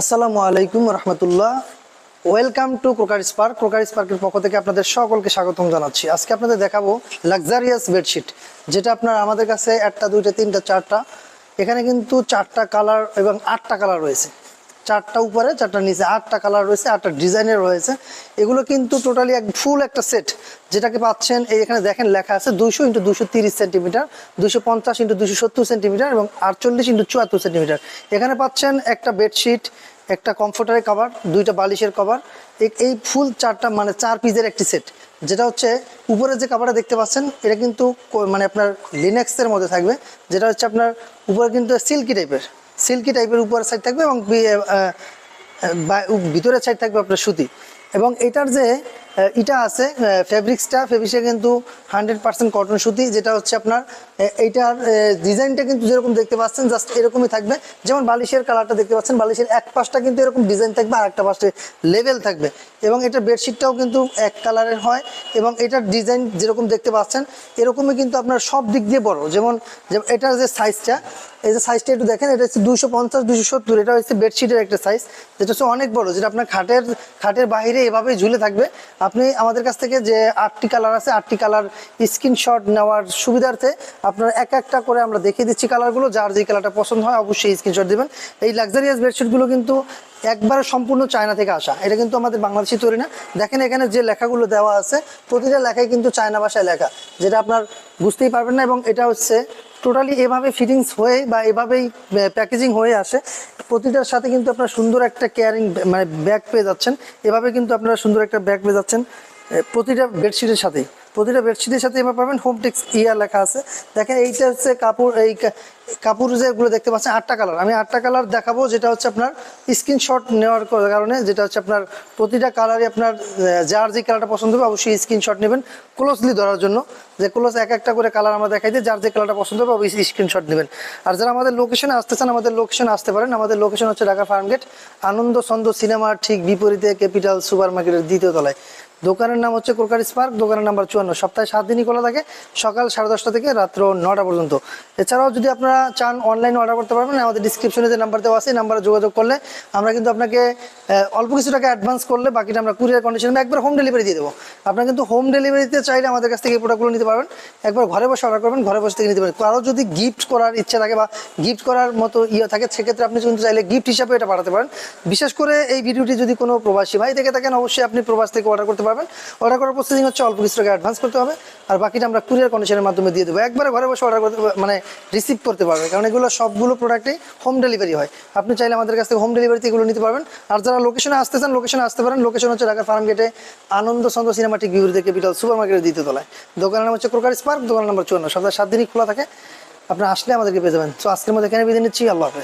আসসালামু আলাইকুম রহমতুল্লাহ। Welcome to Croker Spark. Croker স্পার্কের পক্ষ থেকে আপনাদের সকলকে স্বাগতম জানাচ্ছি। আজকে আপনাদের দেখাবো লাক্সারিয়াস বেডশিট, যেটা আপনার আমাদের কাছে একটা, দুইটা, তিনটা, চারটা, এখানে কিন্তু চারটা কালার এবং আটটা কালার রয়েছে। চারটা উপরে, চারটা নিচে, আটটা কালার রয়েছে, আটটা ডিজাইনের রয়েছে। এগুলো কিন্তু টোটালি ফুল একটা সেট, যেটাকে পাচ্ছেন এই এখানে দেখেন লেখা আছে 200x230 সেন্টিমিটার, 250x270 সেন্টিমিটার এবং 48x74 সেন্টিমিটার। এখানে পাচ্ছেন একটা বেডশিট, একটা কমফোর্টারের কভার, দুইটা বালিশের কভার। এই ফুল চারটা মানে 4 পিসের একটি সেট, যেটা হচ্ছে উপরে যে কাভারটা দেখতে পাচ্ছেন এটা কিন্তু মানে আপনার লিনেক্সের মধ্যে থাকবে, যেটা হচ্ছে আপনার উপরে কিন্তু সিল্কি টাইপের উপরের সাইড থাকবে এবং ভিতরের সাইড থাকবে আপনার সুতি। এবং এটার যে এটা আছে ফেব্রিক্সটা কিন্তু 100% কটন সুতি, যেটা হচ্ছে আপনার এইটার ডিজাইনটা কিন্তু যেরকম দেখতে পাচ্ছেন জাস্ট এরকমই থাকবে। যেমন বালিশের কালারটা দেখতে পাচ্ছেন, বালিশের এক পাশটা কিন্তু এরকম ডিজাইন থাকবে আর একটা পাশে লেভেল থাকবে। এবং এটার বেডশিটটাও কিন্তু এক কালারের হয় এবং এটার ডিজাইন যেরকম দেখতে পাচ্ছেন এরকমই কিন্তু আপনার সব দিক দিয়ে বড়। যেমন এটার যে সাইজটা, এই যে সাইজটা একটু দেখেন, এটা হচ্ছে 250x270, এটা হচ্ছে বেডশিটের একটা সাইজ, যেটা হচ্ছে অনেক বড়, যেটা আপনার খাটের বাইরে এভাবেই ঝুলে থাকবে। আপনি আমাদের কাছ থেকে যে 8টি কালার আছে, 8টি কালার স্ক্রিনশট নেওয়ার সুবিধার্থে আপনার একটা করে আমরা দেখিয়ে দিচ্ছি কালারগুলো। যার যে কালারটা পছন্দ হয় অবশ্যই স্ক্রিনশট দেবেন। এই লাক্সারিয়াস বেডশিটগুলো কিন্তু একবারে সম্পূর্ণ চায়না থেকে আসা, এটা কিন্তু আমাদের বাংলাদেশি তৈরি না। দেখেন এখানে যে লেখাগুলো দেওয়া আছে প্রতিটা লেখাই কিন্তু চায়না ভাষায় লেখা, যেটা আপনার বুঝতেই পারবেন না। এবং এটা হচ্ছে টোটালি এভাবে ফিটিংস হয়ে বা এভাবেই প্যাকেজিং হয়ে আসে। প্রতিটার সাথে কিন্তু আপনার সুন্দর একটা ক্যারিং মানে ব্যাগ পেয়ে যাচ্ছেন। এভাবে কিন্তু আপনারা সুন্দর একটা ব্যাগ পেয়ে যাচ্ছেন প্রতিটা বেডশিটের সাথেই। প্রতিটা বেডশিটের সাথে এবার পাবেন হোমটেক্স ইয়ার লেখা আছে। দেখেন এইটা হচ্ছে কাপড়, এই কাপড় যেগুলো দেখতে পাচ্ছেন 8টা কালার, আমি 8টা কালার দেখাবো, যেটা হচ্ছে আপনার স্ক্রিনশট নেওয়ার কারণে, যেটা হচ্ছে আপনার প্রতিটা কালারই আপনার যার যে কালারটা পছন্দ হবে অবশ্যই স্ক্রিনশট নেবেন ক্লোজলি ধরার জন্য। যে ক্লোজ একটা করে কালার আমরা দেখাই দিই, যার যে কালারটা পছন্দ হবে অবশ্যই স্ক্রিনশট নেবেন। আর যারা আমাদের লোকেশনে আসতে চান আমাদের লোকেশনে আসতে পারেন। আমাদের লোকেশন হচ্ছে ঢাকা ফার্মগেট, আনন্দ ছন্দ সিনেমার ঠিক বিপরীতে ক্যাপিটাল সুপার মার্কেটের 2য় তলায়। দোকানের নাম হচ্ছে ক্রোকার স্পার্ক, দোকানের নাম্বার 54। সপ্তাহে 7 দিনই খোলা থাকে, সকাল 10:30 থেকে রাত্র 9টা পর্যন্ত। এছাড়াও যদি আপনারা চান অনলাইনে অর্ডার করতে পারবেন। আমাদের ডিসক্রিপশনে যে নাম্বার দেওয়া আছে এই নাম্বারে যোগাযোগ করলে আমরা কিন্তু আপনাকে অল্প কিছু টাকা অ্যাডভান্স করলে বাকিটা আমরা কুরিয়ার কন্ডিশনে একবার হোম ডেলিভারি দিয়ে দেবো। আপনারা কিন্তু হোম ডেলিভারিতে চাইলে আমাদের কাছ থেকে এই প্রোডাক্টগুলো নিতে পারবেন। একবার ঘরে বসে অর্ডার করবেন, ঘরে বসে থেকে নিতে পারবেন। কারো যদি গিফট করার ইচ্ছা থাকে বা গিফট করার মতো থাকে, সেক্ষেত্রে আপনি কিন্তু চাইলে গিফট হিসাবে এটা পাঠাতে পারেন। বিশেষ করে এই ভিডিওটি যদি কোনো প্রবাসী ভাই থেকে থাকেন অবশ্যই আপনি প্রবাস থেকে অর্ডার করতে পারবেন। অর্ডার করার প্রসেসিং হচ্ছে অল্প কিছু টাকা অ্যাডভান্স করতে হবে, আর বাকিটা আমরা কুরিয়ার কন্ডিশনের মাধ্যমে দিয়ে দেবো। একবারে ঘরে বসে অর্ডার করতে মানে রিসিভ করতে পারবে, কারণ এগুলো সবগুলো প্রোডাক্টই হোম ডেলিভারি হয়। আপনি চাইলে আমাদের কাছ থেকে হোম ডেলিভারিতে এগুলো নিতে পারবেন। আর যারা লোকেশনে আসতে চান লোকেশনে আসতে পারেন। লোকেশন হচ্ছে ঢাকা ফার্ম গেটে, আনন্দ ছন্দ সিনেমাটিক বিপরীতে ক্যাপিটাল সুপার মার্কেটের 2য় তলায়। দোকানের নাম হচ্ছে ক্রোকার স্পার্ক, দোকান নাম্বার 54। সপ্তাহে 7 দিনই খোলা থাকে, আপনারা আসলে আমাদেরকে পেয়ে যাবেন। তো আজকের মধ্যে এখানে বিদায় নিচ্ছি, আল্লাহ হাফেজ।